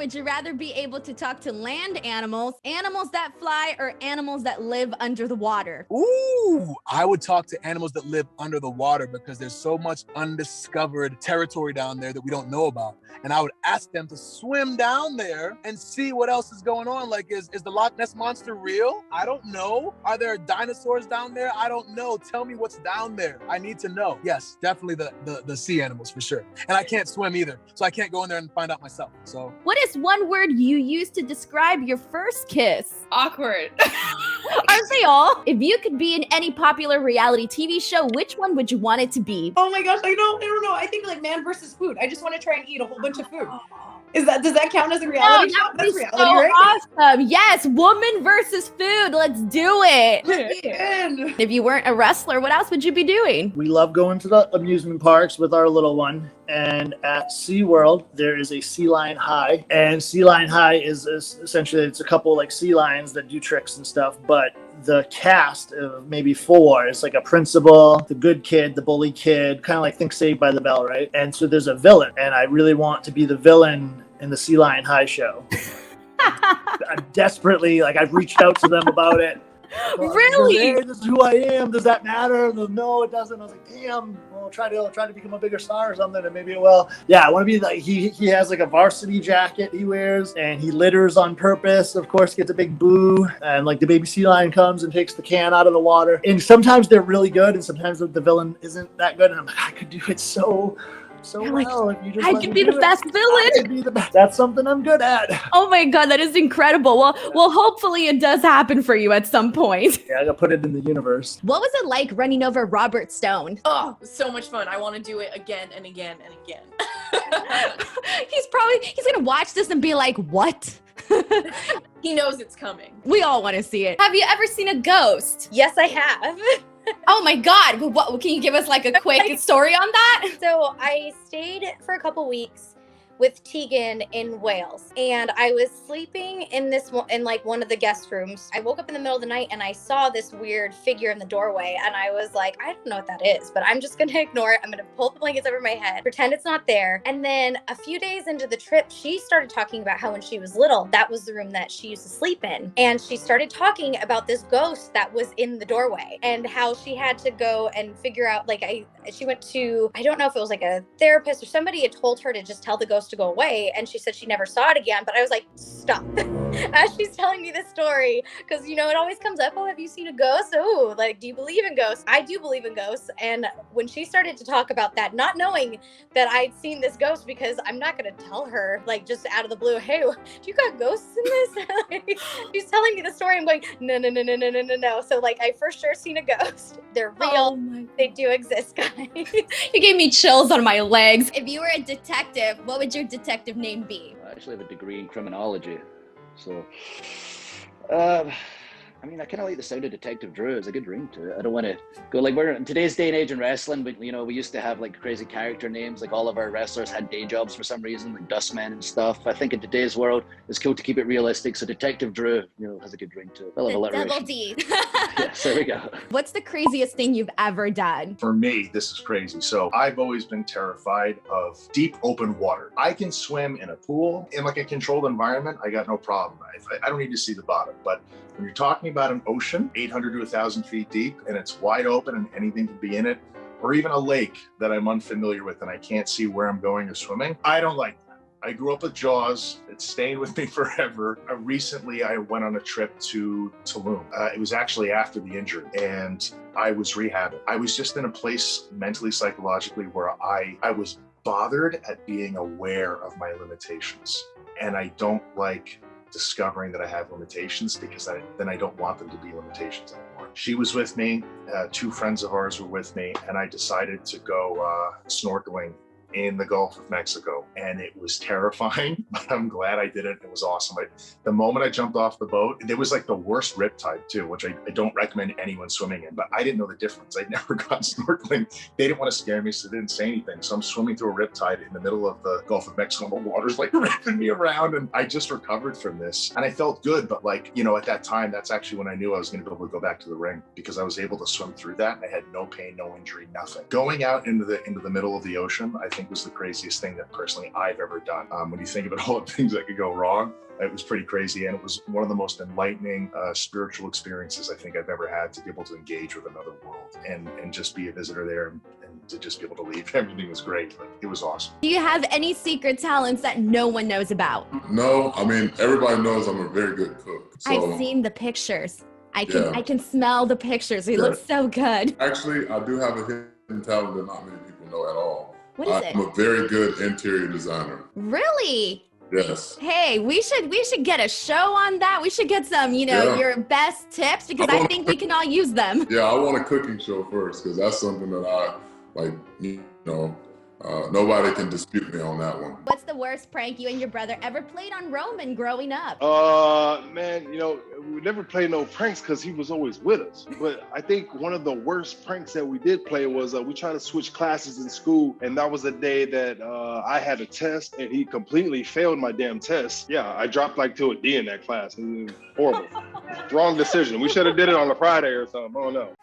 Would you rather be able to talk to land animals, animals that fly, or animals that live under the water? Ooh, I would talk to animals that live under the water because there's so much undiscovered territory down there that we don't know about. And I would ask them to swim down there and see what else is going on. Like, is the Loch Ness Monster real? I don't know. Are there dinosaurs down there? I don't know. Tell me what's down there. I need to know. Yes, definitely the sea animals for sure. And I can't swim either, so I can't go in there and find out myself. So, what is one word you use to describe your first kiss? Awkward. Aren't they all? If you could be in any popular reality TV show, which one would you want it to be? Oh my gosh, I don't know. I think like man versus food. I just want to try and eat a whole bunch of food. Does that count as a reality show? That's reality, so right? awesome. Yes, woman versus food. Let's do it. If you weren't a wrestler, what else would you be doing? We love going to the amusement parks with our little one. And at SeaWorld, there is a sea lion high. And sea lion high is essentially, it's a couple like sea lions that do tricks and stuff. But the cast of maybe 4 is like a principal, the good kid, the bully kid, kind of like think Saved by the Bell, right? And so there's a villain, and I really want to be the villain in the Sea Lion High show. I'm desperately, like, I've reached out to them about it. Really? Hey, this is who I am. Does that matter? No, it doesn't. I was like, damn. Well, I'll try to become a bigger star or something, and maybe it will. Yeah, I want to be like he has like a varsity jacket he wears, and he litters on purpose. Of course, gets a big boo, and like the baby sea lion comes and takes the can out of the water. And sometimes they're really good, and sometimes the villain isn't that good. And I'm like, I could do it so well. If you just I could be the best villain. That's something I'm good at. Oh my God, that is incredible. Well, hopefully it does happen for you at some point. Yeah, I gotta put it in the universe. What was it like running over Robert Stone? Oh, it was so much fun. I want to do it again and again and again. He's gonna watch this and be like, what? He knows it's coming. We all want to see it. Have you ever seen a ghost? Yes, I have. Oh my God. What, can you give us like a quick story on that? So I stayed for a couple weeks with Tegan in Wales, and I was sleeping in like one of the guest rooms. I woke up in the middle of the night and I saw this weird figure in the doorway, and I was like, I don't know what that is, but I'm just gonna ignore it. I'm gonna pull the blankets over my head, pretend it's not there. And then a few days into the trip, she started talking about how when she was little, that was the room that she used to sleep in. And she started talking about this ghost that was in the doorway and how she had to go and figure out, like, she went to, I don't know if it was like a therapist or somebody had told her to just tell the ghost to go away, and she said she never saw it again. But I was like, stop. As she's telling me this story, because it always comes up, oh, have you seen a ghost? Oh, like, do you believe in ghosts? I do believe in ghosts. And when she started to talk about that, not knowing that I'd seen this ghost, because I'm not going to tell her, like, just out of the blue, hey, do you got ghosts in this? She's telling me the story. I'm going, no. So, like, I for sure seen a ghost. They're real. Oh, they do exist, guys. You gave me chills on my legs. If you were a detective, what would your detective name be? I actually have a degree in criminology, so I mean, I kind of like the sound of Detective Drew. It's a good ring to it. I don't want to go like, we're in today's day and age in wrestling, but we used to have like crazy character names. Like all of our wrestlers had day jobs for some reason, like Dustman and stuff. I think in today's world, it's cool to keep it realistic. So Detective Drew, has a good ring to it. I love alliteration. Double D. Yes, there we go. What's the craziest thing you've ever done? For me, this is crazy. So I've always been terrified of deep open water. I can swim in a pool in like a controlled environment. I got no problem. I don't need to see the bottom, but when you're talking about an ocean, 800 to 1,000 feet deep, and it's wide open and anything can be in it, or even a lake that I'm unfamiliar with and I can't see where I'm going or swimming, I don't like that. I grew up with Jaws. It's staying with me forever. Recently, I went on a trip to Tulum. It was actually after the injury, and I was rehabbing. I was just in a place mentally, psychologically, where I was bothered at being aware of my limitations. And I don't like discovering that I have limitations, because then I don't want them to be limitations anymore. She was with me, 2 friends of ours were with me, and I decided to go snorkeling in the Gulf of Mexico. And it was terrifying, but I'm glad I did it. It was awesome. The moment I jumped off the boat, there was like the worst riptide too, which I don't recommend anyone swimming in, but I didn't know the difference. I'd never gone snorkeling. They didn't want to scare me, so they didn't say anything. So I'm swimming through a riptide in the middle of the Gulf of Mexico, and the water's like ripping me around, and I just recovered from this. And I felt good, but like, at that time, that's actually when I knew I was going to be able to go back to the ring, because I was able to swim through that. I had no pain, no injury, nothing. Going out into the middle of the ocean, I think think was the craziest thing that personally I've ever done. When you think about all the things that could go wrong, it was pretty crazy. And it was one of the most enlightening spiritual experiences I think I've ever had, to be able to engage with another world and just be a visitor there and to just be able to leave. Everything was great, but it was awesome. Do you have any secret talents that no one knows about? No, I mean, everybody knows I'm a very good cook. So, I've seen the pictures. I can smell the pictures. They look so good. Actually, I do have a hidden talent that not many people know at all. What is it? I'm a very good interior designer. Really? Yes. Hey, we should get a show on that. We should get some, your best tips, because I think we can all use them. Yeah, I want a cooking show first, because that's something that I like. Nobody can dispute me on that one. What's the worst prank you and your brother ever played on Roman growing up? Man, we never played no pranks because he was always with us. But I think one of the worst pranks that we did play was we tried to switch classes in school, and that was the day that I had a test and he completely failed my damn test. Yeah, I dropped like to a D in that class. It was horrible. Wrong decision. We should have did it on a Friday or something. I don't know.